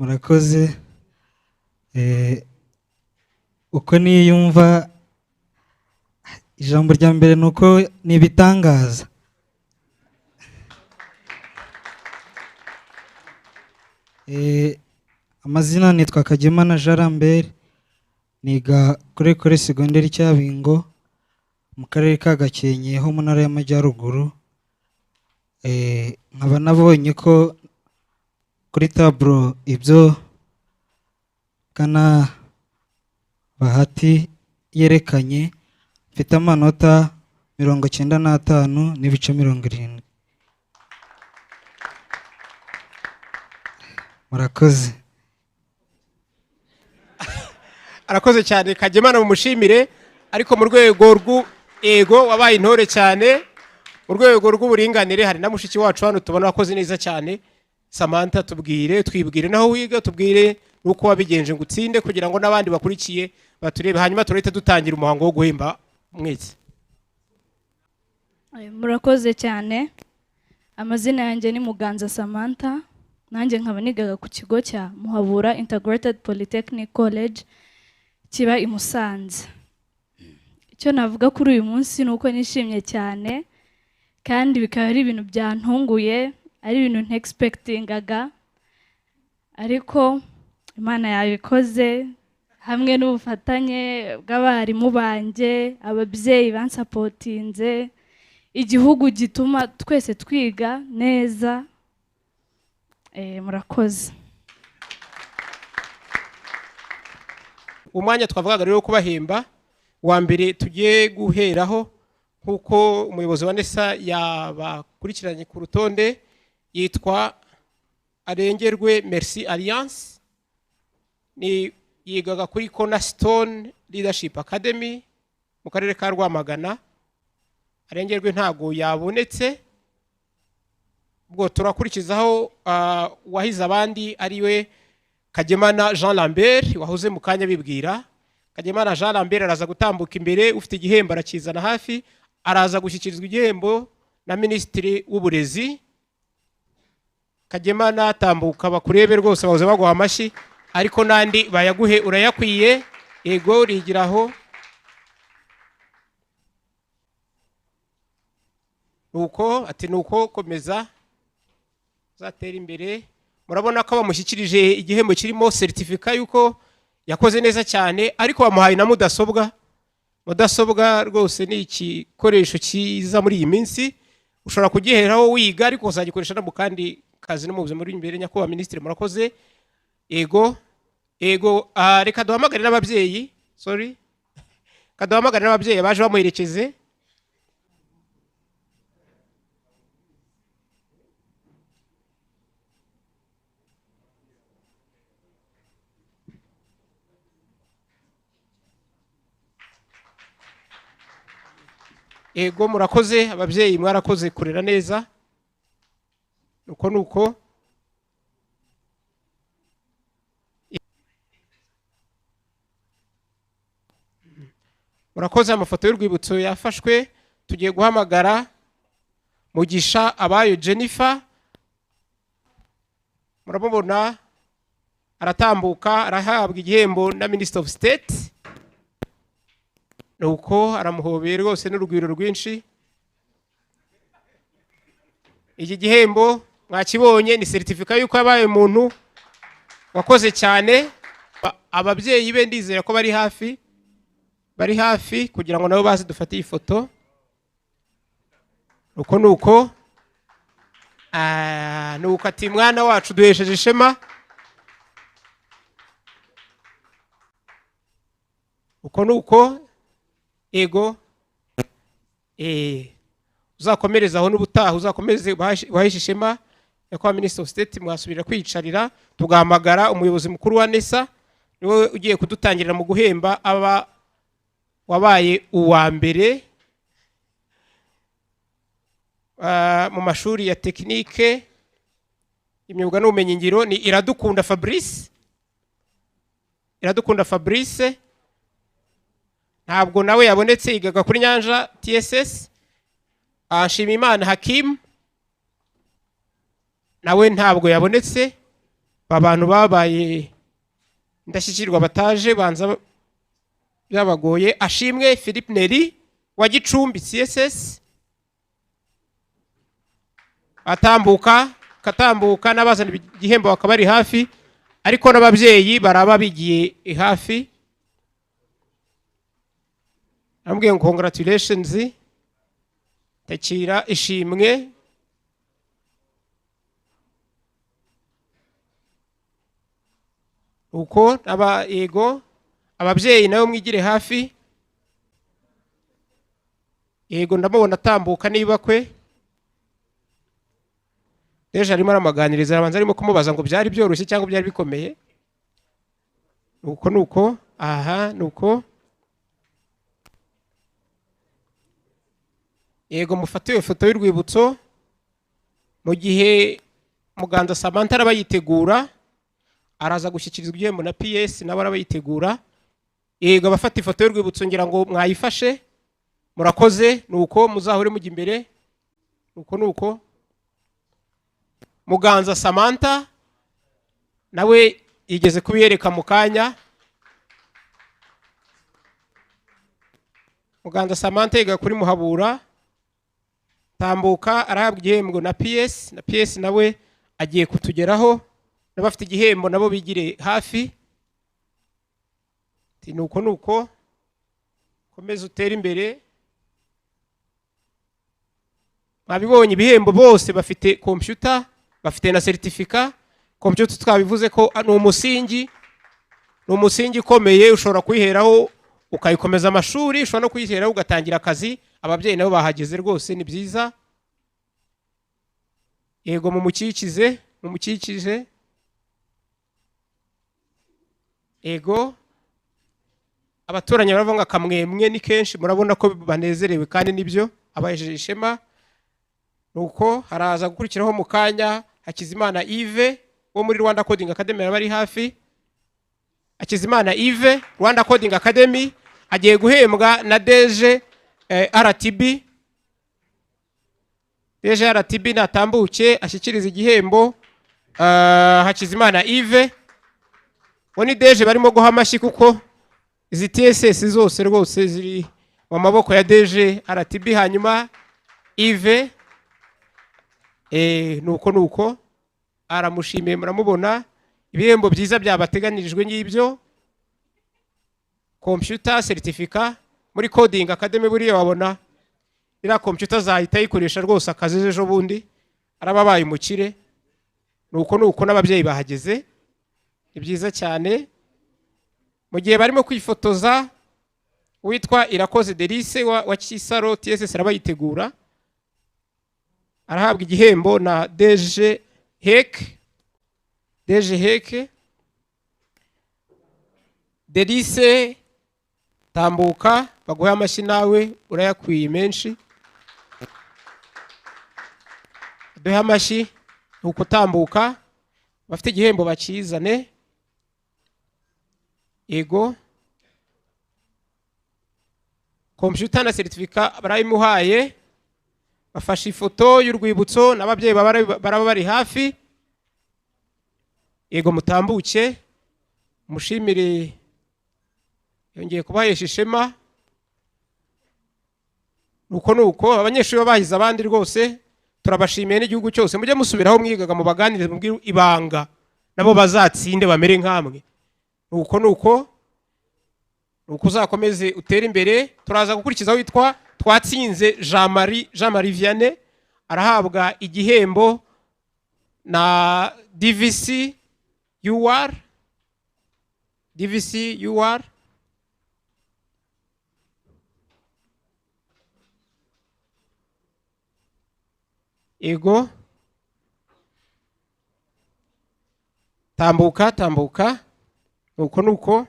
murakoze. Uko niyumva ijambo rya mbere nuko ni ibitangaza. Amazina nitwa Kagimana Jean Lambert, niga kuri Ecole Secondaire Cyabingo mu karere ka Gakenke ho mu ntara y'Amajyaruguru. Nkaba nabonye ko kuri tableau ibyo Kana Bahati yerekanye mfite amanota 95 n'ibice 70. Murakoze. Arakoze cyane Kagimana mumushimire, ariko mu rwego rw'ego wabaye intore cyane, mu rwego rw'uburinganire hari na mushiki wacu hano tubona wakoze neza cyane. Samantha, twibwire naho wiga, tubwire nuko wabigenje ngo utsinde kugira ngo n'abandi bakurikiye baturebe, hanyuma turete dutangira umuhango wo guhemba mwese. Murakoze cyane. Amazina yanjye ni Muganza Samantha, nanjye nkaba nigaga ku kigo cya Muhabura Integrated Polytechnic College kiba i Musanze. Icyo navuga kuri uyu munsi nuko nishimye cyane, kandi bikaba ari ibintu byantunguye, ari ibintu ntexpectingaga, ariko Imana yabikoze hamwe n'ubufatanye bw'abarimu banjye, ababyeyi bansapotinze, igihugu gituma twese twiga neza. Murakoze. Umwanya twavugaga rero kubahemba wa mbere tugiye guheraho, nkuko umuyobozi wa NESA yabakurikiranye ku rutonde, yitwa Arengerwe Merci Alliance, ni yigaga kuri Cornerstone Leadership Academy mu karere ka Rwamagana. Arengerwe ntago yabonetse, ubwo turakurikizaho wahize abandi ariwe Kagimana Jean Lambert wahoze mu kanya bibwira. Kagimana Jean Lambert araza gutambuka imbere, ufite igihembo arakizana hafi, araza gushyikirizwa igihembo na Minisitiri w'Uburezi. Kagimana tambuka bakurebe rwose, bahoze baguha amashyi, ariko nandi bayaguhe urayakwiye. Ego urigiraho. Nuko ati nuko komeza zatera imbere. Murabona ko bamushyikirije igihembo kirimo certificate yuko yakoze neza cyane, ariko bamuhaye na mudasobwa. Mudasobwa rwose ni igikoresho cyiza muri iyi minsi, ushobora kugiheraho wiga ariko uzagikoresha no mu kandi kazi no mu buzima buri imbere. Nyakubahwa Minisitiri murakoze. Ego reka duhamagare n'ababyeyi, kaduhamagare n'ababyeyi baje bamuherekeze. Ego murakoze ababyeyi, mwarakoze kurera neza. Nuko murakoze. Amafoto y'urwibutso yafashwe. Tugiye guhamagara Mugisha Abayo Jennifer, murabona aratambuka, arahabwa igihembo na Minister of State. Nuko aramuhobeye rwose n'urugwiro rwinshi. Iki gihembo mwakibonye ni certificate yuko yabaye umuntu wakoze cyane. Ababyeyi be ndizera ko bari hafi kugira ngo nabo baze dufate iyi foto. Nuko ati mwana wacu duhesheje ishema. Nuko ego uzakomereza aho n'ubutaha, uzakomeze wahishe ishema. Nyakubahwa Minister of State mwasubira kwicarira, tugahamagara umuyobozi mukuru wa NESA, niwe ugiye kudutangirira mu guhemba aba wabaye uwa mbere mu mashuri ya tekinike, imyuga n'ubumenyi ngiro. Ni Iradukunda Fabrice. Ntabwo nawe yabonetse, yigaga kuri Nyanja TSS. Nshimiyimana Hakim nawe ntabwo yabonetse. abantu babaye indashyikirwa bataje banza byabagoye. Ashimwe Philippe Neri wa Gicumbi CSS, atambuka n'abazana igihembo bakaba ari hafi, ariko n'ababyeyi baraba bigiye hafi. Ambwiye ngo congratulations, takira ishimwe. Uko yego ababyeyi nabo mwigire hafi. Yego ndamubona atambuka niba kwe. Deje arimo aramaganiriza, abanza arimo kumubaza ngo byari byoroshye cyangwa byari bikomeye. Nuko aha nuko. Yego mufatiwe ifoto y'urwibutso mu gihe Muganza Samantha arabayitegura, araza gushyikirizwa igihembo na PS nabo arabayitegura. Yego abafata ifoto y'urwibutso ngira ngo mwayifashe, murakoze. Nuko muzahore mujya imbere. Nuko Muganza Samantha nawe yigeze kubiyereka mu kanya. Muganza Samantha yiga kuri Muhabura, tambuka arahabwa igihembo na PS nawe agiye kutugeraho. N'abafite igihembo nabo bigire hafi. Nuko komeza utera imbere. Mwabibonye ibihembo bose bafite computer, bafite na certificate. Computer twabivuze ko ni umusingi ukomeye, ushobora kwiheraho ukayikomeza amashuri, ushobora no kwiheraho ugatangira akazi. Ababyeyi nabo bahageze rwose ni byiza. Yego mumukikije. Ego abaturanyi baravuga akamwemwe ni kenshi, murabona ko banezerewe kandi nibyo abajeje ishema. Nuko haraza gukurikiraho mu kanya Hakizimana Yves wo muri Rwanda Coding Academy bari hafi. Hakizimana Yves Rwanda Coding Academy agiye guhembwa na DG RTB. DG RTB natambuke ashyikiriza igihembo Hakizimana Yves. Woni DG barimo guha amashyi kuko izi TSS zose rwose ziri mu maboko ya DG RTB. Hanyuma Yves nuko aramushimiye, muramubona. Ibihembo byiza byabateganirijwe ngibyo, computer certificate muri Coding Academy. Buriya wabona ira computer zahita yikoresha rwose akazi ejo bundi arababaye umukire. Nuko n'ababyeyi bahageze, ni byiza cyane. Mu gihe barimo kwifotoza, witwa Irakoze Delice wa Kisaro TSS arabayitegura, arahabwa igihembo na DG Hek. Delice tambuka baguhe amashyi, nawe urayakwiye menshi. Duhe amashyi. Nuko tambuka bafite igihembo bakizane. Ego computer na certificate barayimuhaye, bafashe ifoto y'urwibutso n'ababyeyi baraba bari hafi. Ego mutambuke mushimire, yongeye kubahesha ishema. Nuko abanyeshuri bahize abandi rwose turabashimiye n'igihugu cyose. Mujye musubiraho mwigaga mu baganirize mubwire ibanga nabo bazatsinde bamere nkamwe. Nuko uzakomeze utere imbere. Turaza gukurikizaho witwa Twatsinze Jean Marie Vianney, arahabwa igihembo na DVC UR. Ego tambuka. Nuko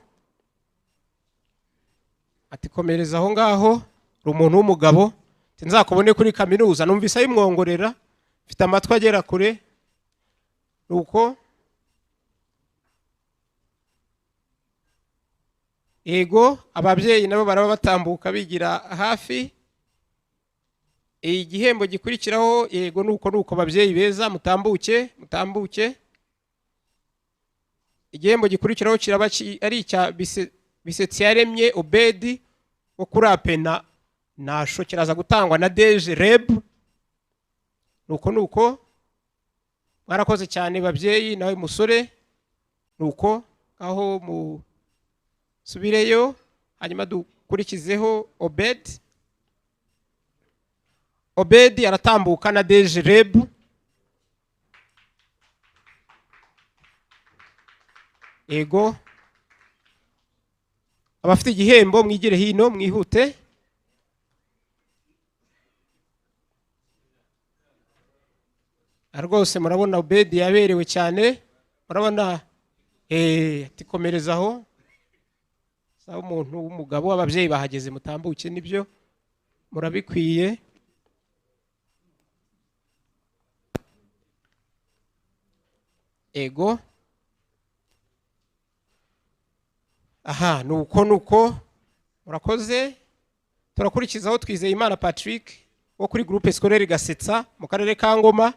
ati komereza aho ngaho, umuntu w'umugabo. Nzakubone kuri kaminuza. Numvise ayimwongorera, mfite amatwi agera kure. Nuko ego ababyeyi nabo baraba batambuka bigira hafi. Igihembo gikurikiraho. Yego nuko ababyeyi beza mutambuke. igihembo gikurikiraho kiraba ari icya Bisetsyaremye Obedi wo kuri Apena Nasho, kiraza gutangwa na Deje Reb. Nuko mwarakoze cyane babyeyi, nawe musore. Nuko aho musubireyo, hanyuma dukurikizeho Obedi aratambuka na Deje Reb. Ego, abafite igihembo mwigire hino mwihute. Rwose murabona Obedi yaberewe cyane, murabona tikomerezaho. Sawa umuntu w'umugabo, ababyeyi bahageze mutambuke, nibyo murabikwiye. Ego, aha nuko murakoze. Turakurikizaho Twizeyimana Patrick wo kuri groupe scolaire Gasetsa mu karere ka Ngoma.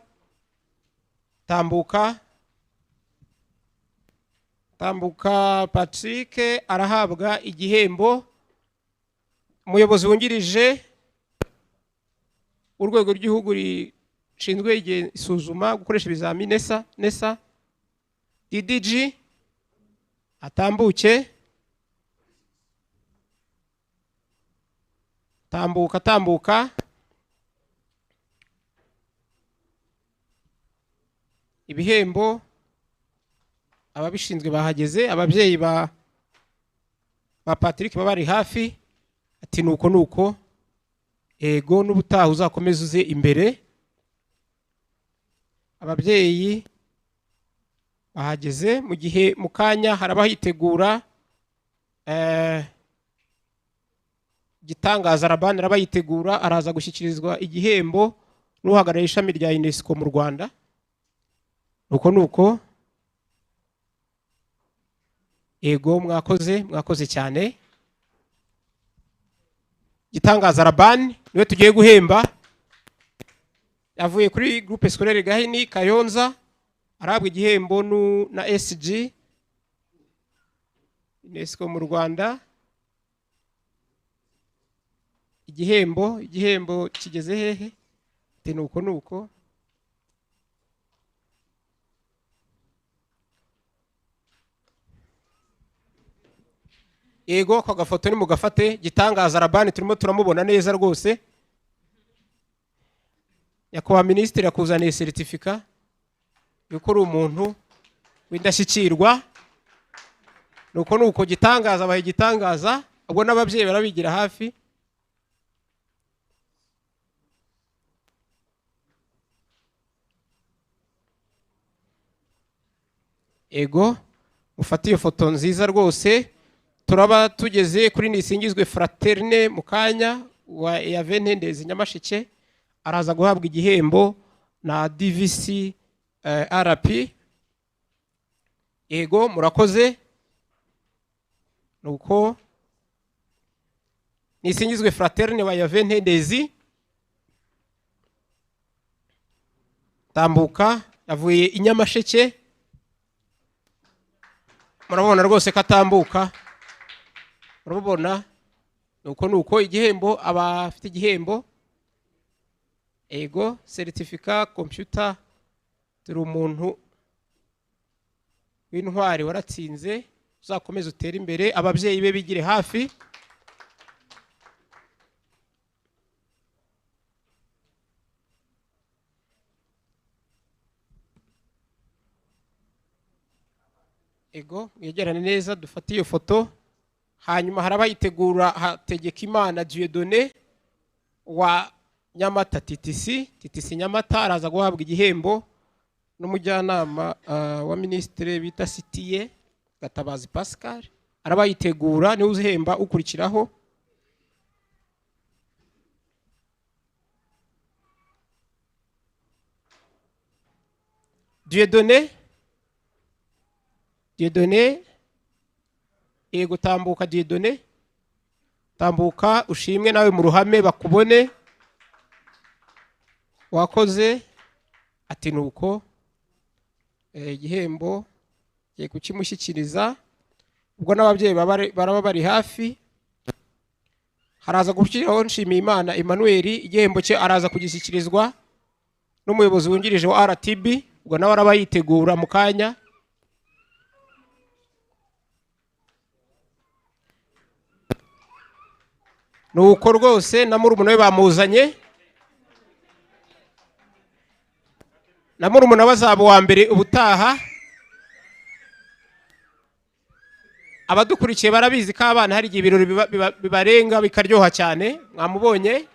Tambuka Patrick arahabwa igihembo. Umuyobozi wungirije urwego rw'igihugu rishinzwe isuzuma gukoresha ibizamini NESA DDG atambuke. Tambuka ibihembo ababishinzwe bahageze. Ababyeyi ba Patrick bari hafi, ati nuko ego n'ubutaha uzakomeza uze imbere. Ababyeyi bahageze mu gihe mukanya harabahitegura Gitangaza Rabani arabayitegura, araza gushyikirizwa igihembo n'uhagarariye ishami rya UNESCO mu Rwanda. Nuko ego mwakoze cyane. Gitangaza Rabani niwe tugiye guhemba, yavuye kuri groupe scolaire Gahini Kayonza, arabwa igihembo na SG UNESCO mu Rwanda. Igihembo kigeze hehe? Nuko ego, ako gafoto ni mugafate. Gitangaza Rabani turimo turamubona neza rwose. Nyakubahwa Minisitiri yakuzaniye certificate yuko uri umuntu w'indashyikirwa. Nuko Gitangaza abaye Gitangaza, ubwo n'ababyeyi barabigira hafi. Ego, mufate iyo foto nziza rwose. Turaba tugeze kuri Nisingizwe Fraterne Mukanya wa Yavenendezi Nyamasheke, araza guhabwa igihembo na DVC RP. Ego, murakoze. Nuko Nisingizwe Fraterne wa Yavenendezi tambuka, yavuye i Nyamasheke. Murabona rwose katambuka, murabona. Nuko igihembo, abafite igihembo. Ego, certificate computer. Turi umuntu w'intwari waratsinze, uzakomeza utera imbere. Ababyeyi be bigire hafi. Ego, mwegerane neza dufate iyo foto. Hanyuma harabayitegura Hategekimana Dieudonné wa Nyamata TTC Nyamata, araza guhabwa igihembo n'umujyanama wa Minisitiri bita Sitiye Gatabazi Pascal. Arabayitegura, niwe uzihemba ukurikiraho. Dieudonné, ego tambuka Dieudonné, tambuka ushimwe nawe mu ruhame bakubone. Wakoze. Ati nuko igihembo ngiye kukimushyikiriza ubwo n'ababyeyi baraba bari hafi. Haraza gushyiraho Nshimiyimana Emmanuel, igihembo cye araza kugishyikirizwa n'umuyobozi wungirije wa RTB, ubwo nawe araba yitegura mu kanya. Nuko rwose na murumuna we bamuzanye, na murumuna bazaba wa mbere ubutaha. Abadukurikiye barabizi ko abana hari igihe ibirori bibarenga bikaryoha cyane, mwamubonye.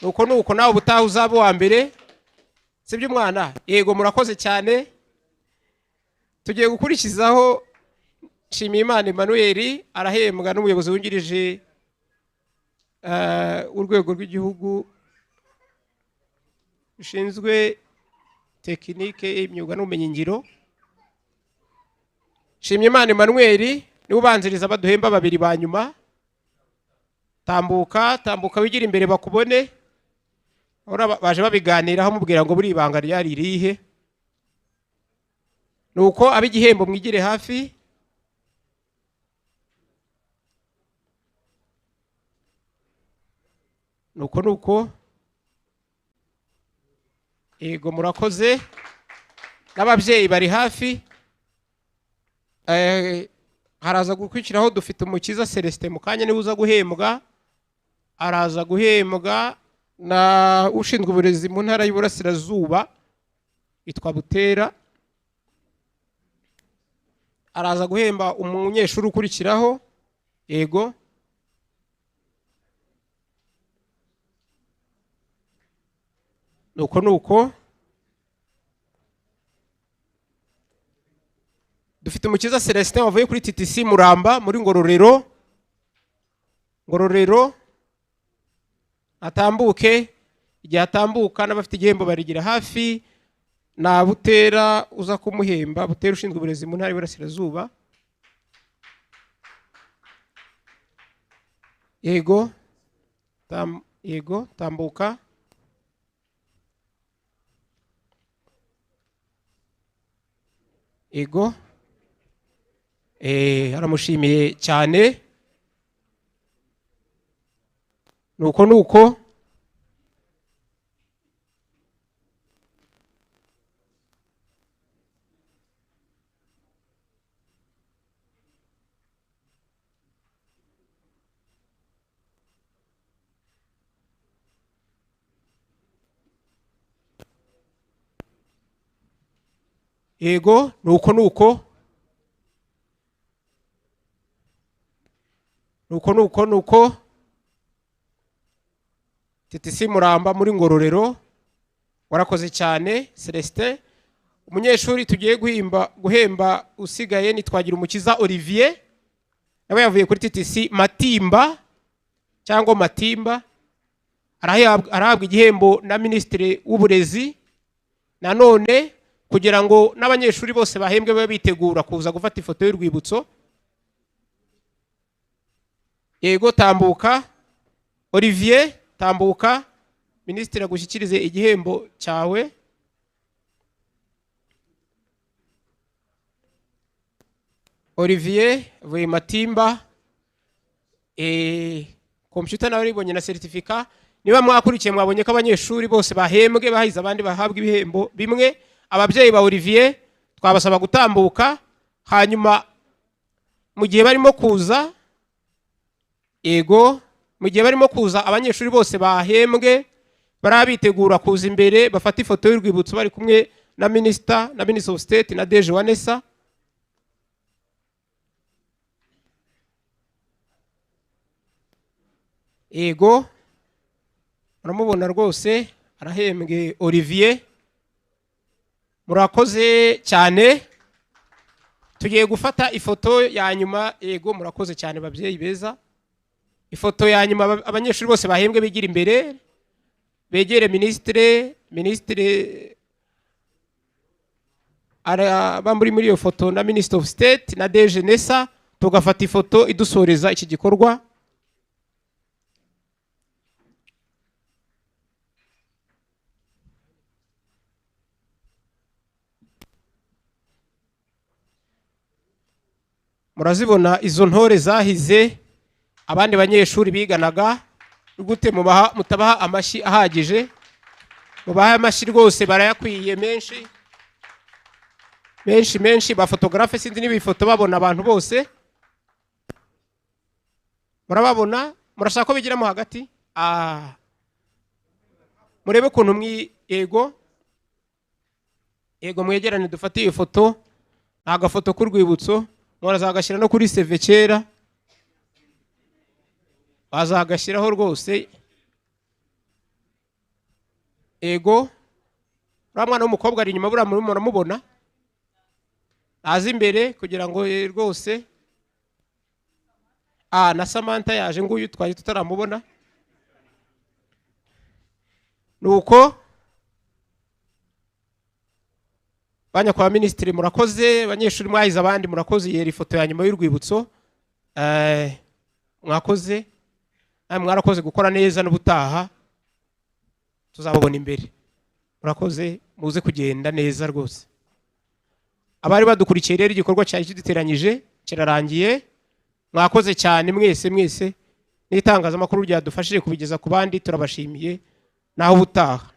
Nuko nawe ubutaha uzaba wa mbere, sibyo mwana? Yego, murakoze cyane. Tugiye gukurikizaho Nshimiyimana Emmanuel, arahembwa n'umuyobozi wungirije urwego rw'igihugu rushinzwe tekinike, imyuga n'ubumenyingiro. Nshimiyimana Emmanuel niwe ubanziriza baduhemba babiri ba nyuma. Tambuka wigira imbere bakubone. Baje babiganiraho mubwira ngo buri ibanga ryari irihe. Nuko ab'igihembo mwigire hafi. Nuko yego, murakoze. N'ababyeyi bari hafi. Haraza gukurikiraho dufite Umukiza Celestin, mu kanya niwe uza guhembwa. Araza guhembwa na ushinzwe uburezi mu ntara y'Iburasirazuba, yitwa Butera. Araza guhemba umunyeshuri ukurikiraho. Yego, nuko dufite Umukiza Celestin wavuye kuri TTC Muramba muri Ngororero. Atambuke, igihe atambuka n'abafite igihembo barigira hafi. Na Butera uza kumuhemba, Butera ushinzwe uburezi mu ntara y'Iburasirazuba. Yego, tambuka. Yego, aramushimiye cyane. Nuko yego, nuko TTC Muramba muri Ngororero. Warakoze cyane Celestin. Umunyeshuri tugiye guhemba usigaye ni Twagirumukiza Olivier, nawe yavuye kuri TTC Matimba cyangwa Matimba. Arahabwa igihembo na Minisitiri w'Uburezi. Nanone kugira ngo n'abanyeshuri bose bahembwe babe bitegura kuza gufata ifoto y'urwibutso. Yego, tambuka Olivier, tambuka. Minisitiri agushyikirize igihembo cyawe. Olivier vuye Matimba. Computer nawe ribonye na certificate. Niba mwakurikiye mwabonye ko abanyeshuri bose bahembwe, bahize abandi bahabwa ibihembo bimwe. Ababyeyi ba Olivier twabasaba gutambuka, hanyuma mu gihe barimo kuza. Yego, mu gihe barimo kuza abanyeshuri bose bahembwe barabitegura kuza imbere bafata ifoto y'urwibutso bari kumwe na Minister of State na DG Wanesa. Yego, muramubona rwose arahembwe Olivier. Murakoze cyane. Tugiye gufata ifoto ya nyuma. Yego, murakoze cyane babyeyi beza. Ifoto ya nyuma abanyeshuri bose bahembwe bigira imbere, begere Ministre araba muri iyo foto na Minister of State na DG Nesa, tugafata ifoto idusoreza iki gikorwa. murazibona izo ntore zahize abandi banyeshuri biganaga. Gute mutabaha amashyi ahagije? Mubaha amashyi rwose, barayakwiye menshi menshi menshi. Ba photographe sinzi niba ifoto babona abantu bose, murababona? Murashaka ko bigiramo hagati? Murebe ukuntu yego mwegerane dufate iyo foto. Agafoto k'urwibutso murazagashyira no kuri CV kera, bazagashyiraho rwose. Ego uriya mwana w'umukobwa ari inyuma, buriya muramubona, aza imbere kugira ngo rwose. Na Samantha yaje, nguyu twaje tutaramubona. Nuko banyakwa minisitiri murakoze, abanyeshuri mwahize abandi murakoze. Yeri foto ya nyuma y'urwibutso, mwakoze, mwarakoze gukora neza, n'ubutaha tuzababona imbere. Murakoze, muze kugenda neza rwose. Abari badukurikiye rero, igikorwa cyari kiduteranyije kirarangiye. Mwakoze cyane mwese mwese, n'itangazamakuru ryadufashije kubigeza ku bandi, turabashimiye. Naho ubutaha.